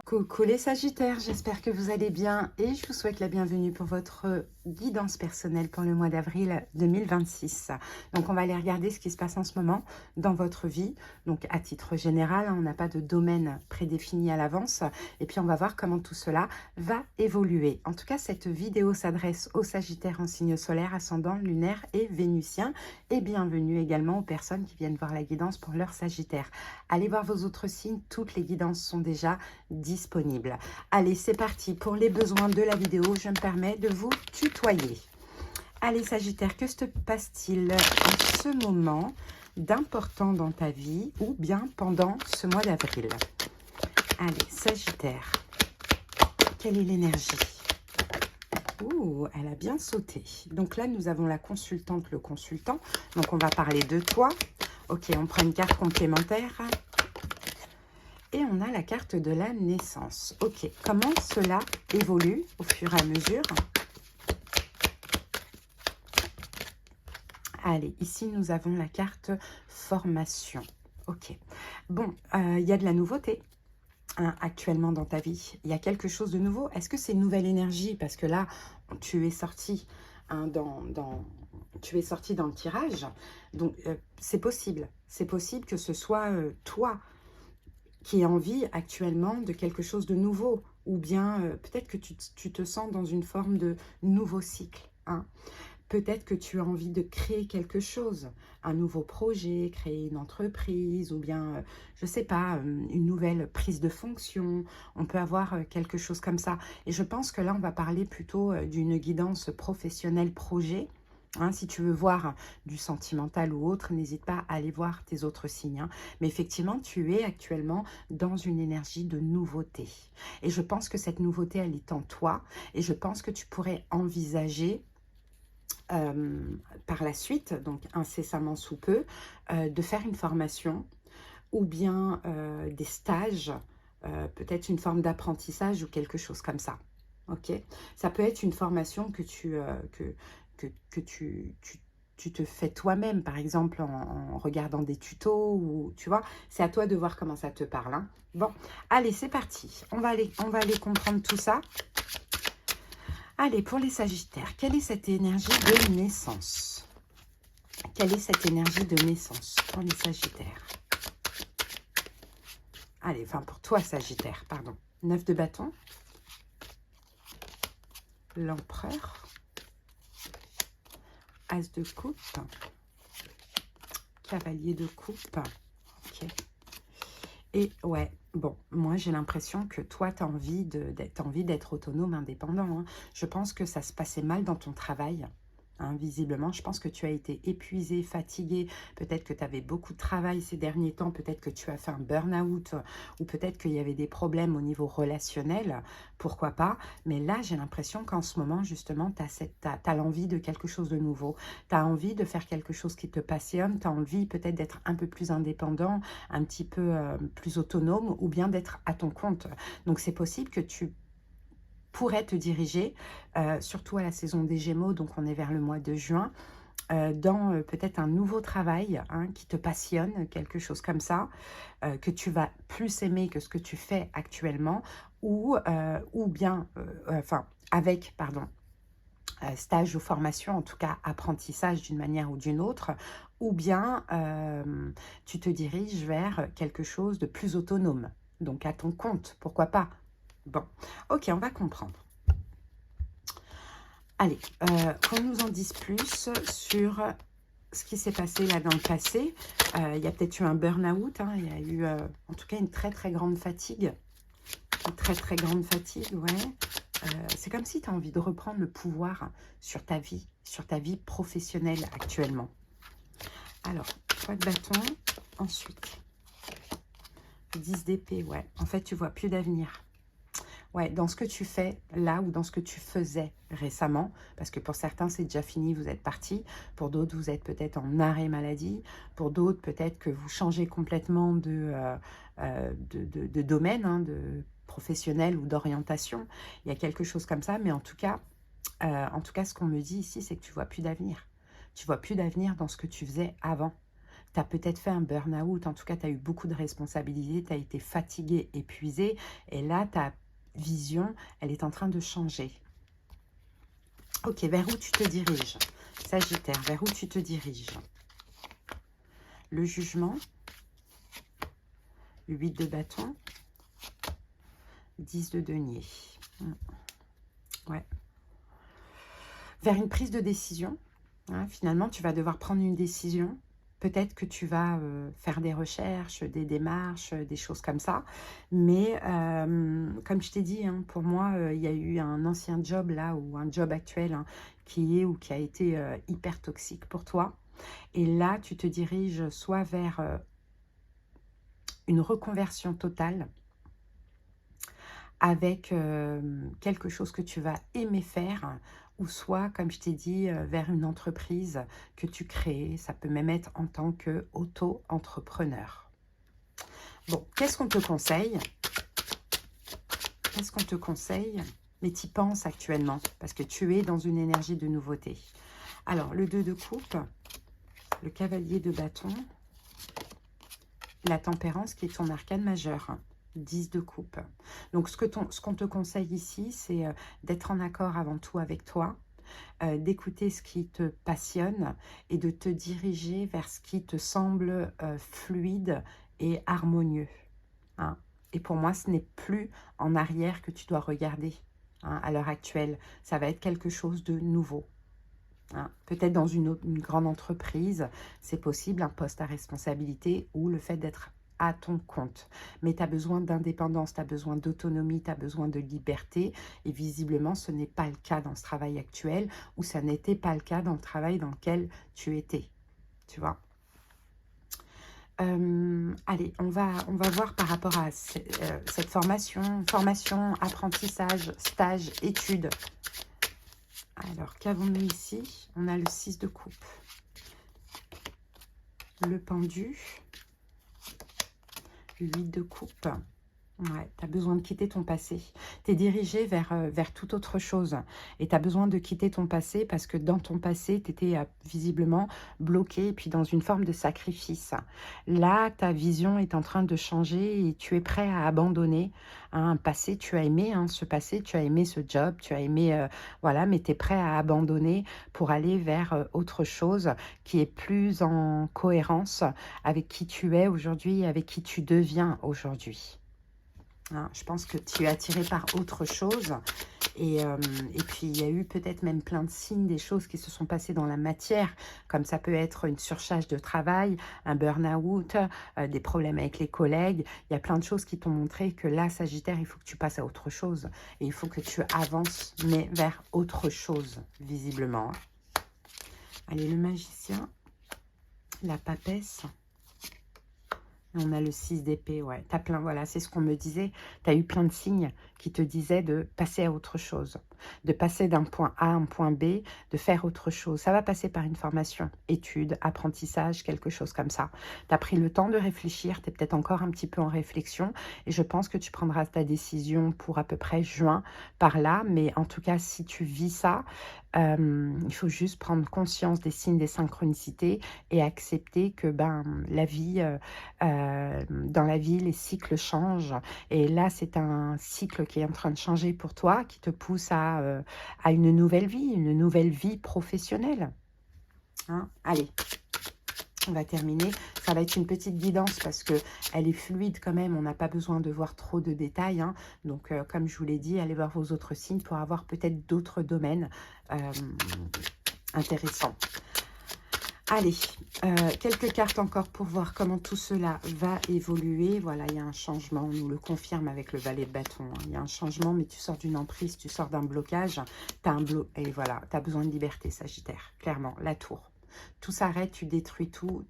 Coucou les Sagittaires, j'espère que vous allez bien et je vous souhaite la bienvenue pour votre guidance personnelle pour le mois d'avril 2026. Donc on va aller regarder ce qui se passe en ce moment dans votre vie. Donc à titre général, on n'a pas de domaine prédéfini à l'avance et puis on va voir comment tout cela va évoluer. En tout cas, cette vidéo s'adresse aux Sagittaires en signe solaire, ascendant, lunaire et vénusien. Et bienvenue également aux personnes qui viennent voir la guidance pour leur Sagittaire. Allez voir vos autres signes, toutes les guidances sont déjà disponible. Allez, c'est parti. Pour les besoins de la vidéo, je me permets de vous tutoyer. Allez, Sagittaire, que se passe-t-il en ce moment d'important dans ta vie ou bien pendant ce mois d'avril? Allez, Sagittaire, quelle est l'énergie? Ouh, elle a bien sauté. Donc là, nous avons la consultante, le consultant. Donc, on va parler de toi. Ok, on prend une carte complémentaire. Et on a la carte de la naissance. Ok, comment cela évolue au fur et à mesure? Allez, ici nous avons la carte formation. Ok, bon, il y a de la nouveauté actuellement dans ta vie. Il y a quelque chose de nouveau. Est-ce que c'est une nouvelle énergie? Parce que là, tu es sorti tu es sorti dans le tirage. Donc, c'est possible. C'est possible que ce soit toi qui a envie actuellement de quelque chose de nouveau, ou bien peut-être que tu te sens dans une forme de nouveau cycle. Hein. Peut-être que tu as envie de créer quelque chose, un nouveau projet, créer une entreprise, ou bien, je ne sais pas, une nouvelle prise de fonction. On peut avoir quelque chose comme ça. Et je pense que là, on va parler plutôt d'une guidance professionnelle projet. Hein, si tu veux voir du sentimental ou autre, n'hésite pas à aller voir tes autres signes. Hein. Mais effectivement, tu es actuellement dans une énergie de nouveauté. Et je pense que cette nouveauté, elle est en toi. Et je pense que tu pourrais envisager par la suite, donc incessamment sous peu, de faire une formation ou bien des stages, peut-être une forme d'apprentissage ou quelque chose comme ça. Ok, ça peut être une formation que tu te fais toi-même, par exemple en regardant des tutos, ou tu vois, c'est à toi de voir comment ça te parle. Hein. Bon, allez, c'est parti. On va aller comprendre tout ça. Allez, pour les Sagittaires, quelle est cette énergie de naissance? Quelle est cette énergie de naissance pour les Sagittaires? Allez, enfin pour toi Sagittaire, pardon. 9 de bâton. L'empereur. As de coupe. Cavalier de coupe. Ok. Et ouais, bon, moi j'ai l'impression que toi tu as envie d'être autonome, indépendant. Hein. Je pense que ça se passait mal dans ton travail. Hein, visiblement, je pense que tu as été épuisé, fatigué, peut-être que tu avais beaucoup de travail ces derniers temps, peut-être que tu as fait un burn-out, ou peut-être qu'il y avait des problèmes au niveau relationnel, pourquoi pas, mais là j'ai l'impression qu'en ce moment justement tu as l'envie de quelque chose de nouveau, tu as envie de faire quelque chose qui te passionne, tu as envie peut-être d'être un peu plus indépendant, un petit peu plus autonome, ou bien d'être à ton compte, donc c'est possible que tu pourrais te diriger, surtout à la saison des Gémeaux, donc on est vers le mois de juin, dans peut-être un nouveau travail hein, qui te passionne, quelque chose comme ça, que tu vas plus aimer que ce que tu fais actuellement, ou bien, enfin, avec, pardon, stage ou formation, en tout cas apprentissage d'une manière ou d'une autre, ou bien tu te diriges vers quelque chose de plus autonome, donc à ton compte, pourquoi pas. Bon, ok, on va comprendre. Allez, qu'on nous en dise plus sur ce qui s'est passé là dans le passé. Il y a peut-être eu un burn-out, hein, il y a eu en tout cas une très très grande fatigue. Une très très grande fatigue, ouais. C'est comme si tu as envie de reprendre le pouvoir sur ta vie professionnelle actuellement. Alors, 3 de bâton, ensuite 10 d'épée, ouais. En fait, tu vois plus d'avenir. Ouais, dans ce que tu fais là ou dans ce que tu faisais récemment, parce que pour certains, c'est déjà fini, vous êtes parti. Pour d'autres, vous êtes peut-être en arrêt maladie. Pour d'autres, peut-être que vous changez complètement de domaine, hein, de professionnel ou d'orientation. Il y a quelque chose comme ça, mais en tout cas, ce qu'on me dit ici, c'est que tu vois plus d'avenir. Tu vois plus d'avenir dans ce que tu faisais avant. tu as peut-être fait un burn-out, en tout cas, tu as eu beaucoup de responsabilités, tu as été fatigué, épuisé, et là, ta vision, elle est en train de changer. Ok, vers où tu te diriges? Sagittaire, vers où tu te diriges? Le jugement, 8 de bâton, 10 de denier. Ouais. Vers une prise de décision. Hein, finalement, tu vas devoir prendre une décision. Peut-être que tu vas faire des recherches, des démarches, des choses comme ça. Mais comme je t'ai dit, hein, pour moi, il y a eu un ancien job là, ou un job actuel hein, qui est ou qui a été hyper toxique pour toi. Et là, tu te diriges soit vers une reconversion totale avec quelque chose que tu vas aimer faire, ou soit, comme je t'ai dit, vers une entreprise que tu crées. Ça peut même être en tant qu'auto-entrepreneur. Bon, qu'est-ce qu'on te conseille? Qu'est-ce qu'on te conseille? Mais tu y penses actuellement, parce que tu es dans une énergie de nouveauté. Alors, le 2 de coupe, le cavalier de bâton, la tempérance qui est ton arcane majeur. 10 de coupe. Donc, ce qu'on te conseille ici, c'est d'être en accord avant tout avec toi, d'écouter ce qui te passionne et de te diriger vers ce qui te semble fluide et harmonieux. Hein. Et pour moi, ce n'est plus en arrière que tu dois regarder hein, à l'heure actuelle. Ça va être quelque chose de nouveau. Hein. Peut-être dans une grande entreprise, c'est possible, un poste à responsabilité ou le fait d'être à ton compte. Mais tu as besoin d'indépendance, tu as besoin d'autonomie, tu as besoin de liberté. Et visiblement, ce n'est pas le cas dans ce travail actuel ou ça n'était pas le cas dans le travail dans lequel tu étais. Tu vois. Allez, on va voir par rapport à cette formation, apprentissage, stage, études. Alors, qu'avons-nous ici? On a le 6 de coupe, le pendu, 8 de coupe. Ouais, tu as besoin de quitter ton passé. Tu es dirigé vers toute autre chose. Et tu as besoin de quitter ton passé parce que dans ton passé, tu étais visiblement bloqué et puis dans une forme de sacrifice. Là, ta vision est en train de changer et tu es prêt à abandonner un passé. Tu as aimé ce passé, tu as aimé ce job, tu as aimé, voilà, mais tu es prêt à abandonner pour aller vers autre chose qui est plus en cohérence avec qui tu es aujourd'hui et avec qui tu deviens aujourd'hui. Hein, je pense que tu es attiré par autre chose et puis il y a eu peut-être même plein de signes, des choses qui se sont passées dans la matière, comme ça peut être une surcharge de travail, un burn-out, des problèmes avec les collègues. Il y a plein de choses qui t'ont montré que là, Sagittaire, il faut que tu passes à autre chose et il faut que tu avances, mais vers autre chose, visiblement. Allez, le magicien, la papesse. On a le 6 d'épée, ouais. T'as plein, voilà, c'est ce qu'on me disait. Tu as eu plein de signes qui te disaient de passer à autre chose, de passer d'un point A à un point B, de faire autre chose. Ça va passer par une formation, études, apprentissage, quelque chose comme ça. Tu as pris le temps de réfléchir, tu es peut-être encore un petit peu en réflexion et je pense que tu prendras ta décision pour à peu près juin par là. Mais en tout cas, si tu vis ça, il faut juste prendre conscience des signes, des synchronicités et accepter que la vie, dans la vie, les cycles changent. Et là, c'est un cycle qui est en train de changer pour toi, qui te pousse à une nouvelle vie professionnelle. Hein? Allez, on va terminer. Ça va être une petite guidance parce qu'elle est fluide quand même. On n'a pas besoin de voir trop de détails. Hein. Donc, comme je vous l'ai dit, allez voir vos autres signes pour avoir peut-être d'autres domaines intéressants. Allez, quelques cartes encore pour voir comment tout cela va évoluer. Voilà, il y a un changement, on nous le confirme avec le valet de bâton. Hein. Il y a un changement, mais tu sors d'une emprise, tu sors d'un blocage. Et voilà, tu as besoin de liberté, Sagittaire, clairement, la tour. Tout s'arrête, tu détruis tout,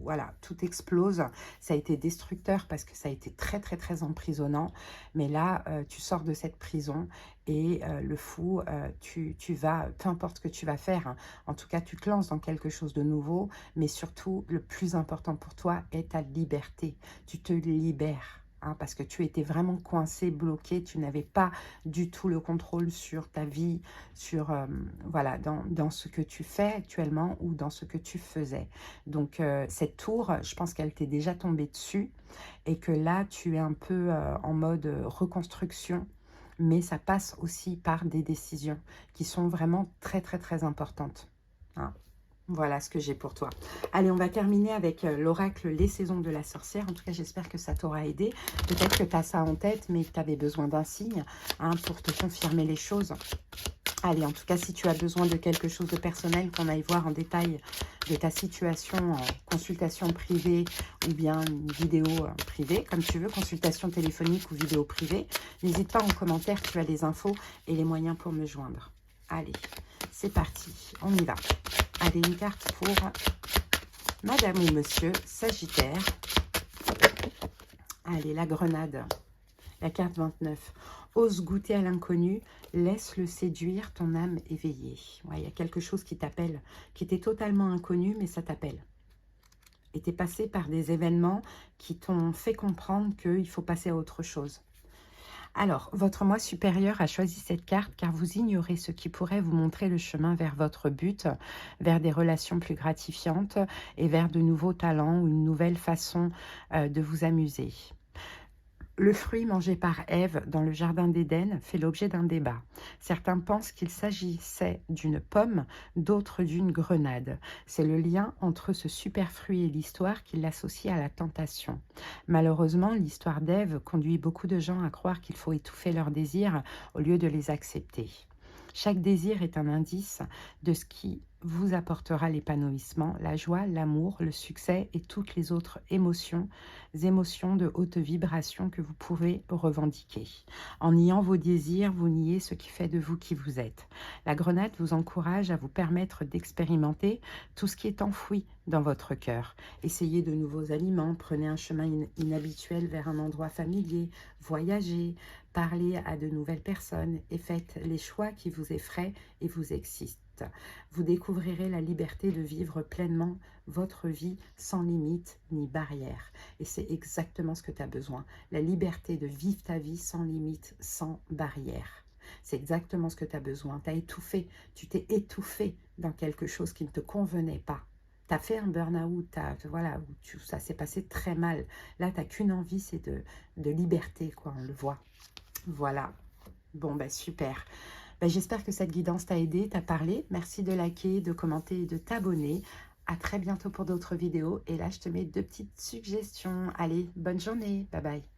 voilà, tout explose. Ça a été destructeur parce que ça a été très, très, très emprisonnant. Mais là, tu sors de cette prison et le fou, tu vas, peu importe ce que tu vas faire, hein, en tout cas, tu te lances dans quelque chose de nouveau. Mais surtout, le plus important pour toi est ta liberté. Tu te libères. hein, parce que tu étais vraiment coincé, bloqué, tu n'avais pas du tout le contrôle sur ta vie, sur, voilà, dans ce que tu fais actuellement ou dans ce que tu faisais. Donc, cette tour, je pense qu'elle t'est déjà tombée dessus et que là, tu es un peu en mode reconstruction, mais ça passe aussi par des décisions qui sont vraiment très, très, très importantes, hein. Voilà ce que j'ai pour toi. Allez, on va terminer avec l'oracle Les Saisons de la Sorcière. En tout cas, j'espère que ça t'aura aidé. Peut-être que tu as ça en tête, mais que tu avais besoin d'un signe, hein, pour te confirmer les choses. Allez, en tout cas, si tu as besoin de quelque chose de personnel, qu'on aille voir en détail de ta situation en consultation privée ou bien une vidéo privée, comme tu veux, consultation téléphonique ou vidéo privée, n'hésite pas en commentaire, tu as les infos et les moyens pour me joindre. Allez, c'est parti, on y va. Allez, une carte pour Madame ou Monsieur Sagittaire. Allez, la grenade. La carte 29. Ose goûter à l'inconnu, laisse-le séduire, ton âme éveillée. Ouais, il y a quelque chose qui t'appelle, qui était totalement inconnu, mais ça t'appelle. Et tu es passé par des événements qui t'ont fait comprendre qu'il faut passer à autre chose. Alors, votre moi supérieur a choisi cette carte car vous ignorez ce qui pourrait vous montrer le chemin vers votre but, vers des relations plus gratifiantes et vers de nouveaux talents ou une nouvelle façon de vous amuser. Le fruit mangé par Ève dans le jardin d'Éden fait l'objet d'un débat. Certains pensent qu'il s'agissait d'une pomme, d'autres d'une grenade. C'est le lien entre ce super fruit et l'histoire qui l'associe à la tentation. Malheureusement, l'histoire d'Ève conduit beaucoup de gens à croire qu'il faut étouffer leurs désirs au lieu de les accepter. Chaque désir est un indice de ce qui vous apportera l'épanouissement, la joie, l'amour, le succès et toutes les autres émotions de haute vibration que vous pouvez revendiquer. En niant vos désirs, vous niez ce qui fait de vous qui vous êtes. La grenade vous encourage à vous permettre d'expérimenter tout ce qui est enfoui dans votre cœur. Essayez de nouveaux aliments, prenez un chemin inhabituel vers un endroit familier, voyagez, parlez à de nouvelles personnes et faites les choix qui vous effraient et vous excitent. Vous découvrirez la liberté de vivre pleinement votre vie sans limite ni barrière. Et c'est exactement ce que tu as besoin. La liberté de vivre ta vie sans limite, sans barrière. C'est exactement ce que tu as besoin. Tu as étouffé, tu t'es étouffé dans quelque chose qui ne te convenait pas. Tu as fait un burn-out, voilà, ça s'est passé très mal. Là, tu n'as qu'une envie, c'est de liberté, quoi, on le voit. Voilà. Bon, bah super. J'espère que cette guidance t'a aidé, t'a parlé. Merci de liker, de commenter et de t'abonner. À très bientôt pour d'autres vidéos. Et là, je te mets 2 petites suggestions. Allez, bonne journée. Bye bye.